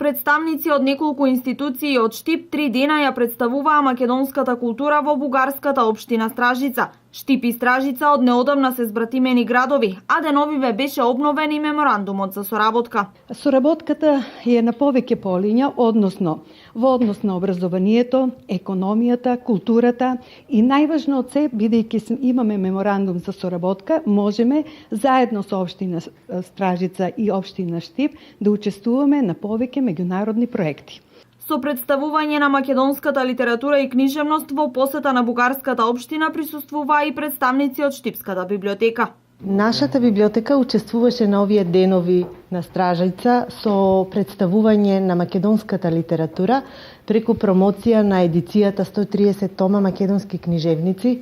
Представници од неколку институции од Штип 3 дена ја представуваа македонската култура во бугарската општина Стражица. Штип и Стражица од неодамна се збратимени градови, а деновиве беше обновен и меморандумот за соработка. Соработката е на повеќе полиња, односно во однос на образованието, економијата, културата и најважно од се, бидејќи имаме меморандум за соработка, можеме заедно со општина Стражица и општина Штип да учествуваме на повеќе меѓународни проекти. Со представување на македонската литература и книжевност во посета на бугарската општина присуствуваа и представници од Штипската библиотека. Нашата библиотека учествуваше на овие денови на Стражица со представување на македонската литература преку промоција на едицијата 130 тома македонски книжевници.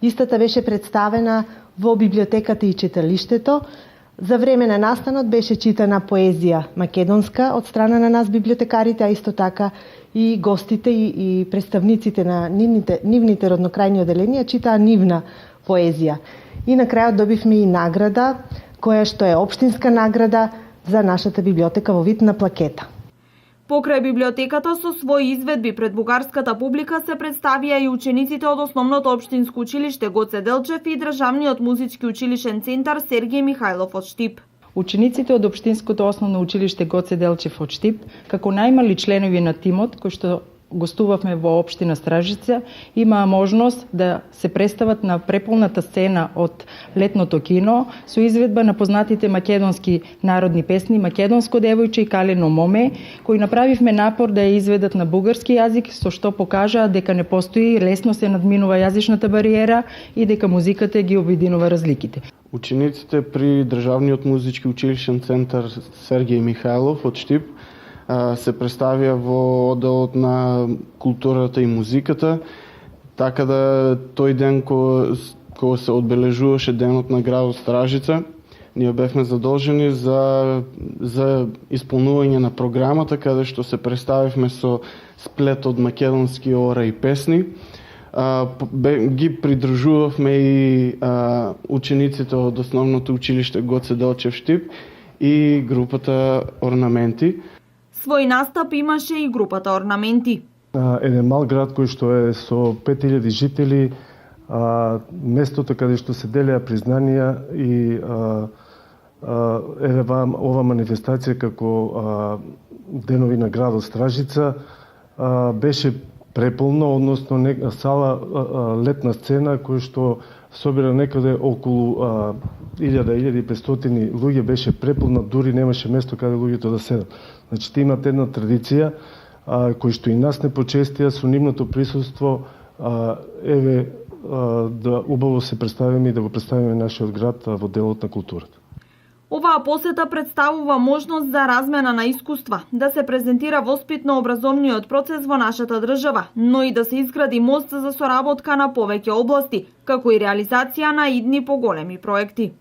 Истата беше представена во библиотеката и читалиштето. За време на настанот беше читана поезија македонска од страна на нас библиотекарите, а исто така и гостите и представниците на нивните роднокрајни оделенија читаа нивна поезија. И на крајот добивме и награда, која што е општинска награда за нашата библиотека во вид на плакета. Покрај библиотеката со своји изведби пред бугарската публика се представија и учениците од Основното општинско училиште Гоце Делчев и Државниот музички училишен центар Сергиј Михајлов од Штип. Учениците од Општинското основно училиште Гоце Делчев од Штип, како најмали членови на тимот кои што гостувавме во општина Стражица, имаа можност да се представат на преполната сцена од летното кино со изведба на познатите македонски народни песни Македонско девојче и Калено моме, кои направивме напор да ја изведат на бугарски јазик, со што покажаа дека не постои, лесно се надминува јазичната бариера и дека музиката ги обединува разликите. Учениците при Државниот музички училишен центар Сергиј Михајлов од Штип се представија во одделот на културата и музиката, така да тој ден кога се одбележуваше денот на градот Стражица, ние бевме задолжени за исполнување на програмата, каде што се представивме со сплет од македонски ора и песни. Ги придружувавме и учениците од Основното училиште Гоце Делчев Штип и групата Орнаменти. Свој настап имаше и групата Орнаменти. Еден мал град кој што е со 5000 жители, местото каде што се делеа признанија и ова манифестација како денови на градот Стражица беше преполно, односно сала летна сцена која што собира некаде околу 1000-1500 луѓе, беше преполна, дури немаше место каде луѓето да седат. Значи, имат една традиција кој што и нас не почестија со нивното присуство, да убаво се представиме и да го представиме нашиот град во делот на културата. Оваа посета представува можност за размена на искуства, да се презентира воспитно-образовниот процес во нашата држава, но и да се изгради мост за соработка на повеќе области, како и реализација на идни поголеми проекти.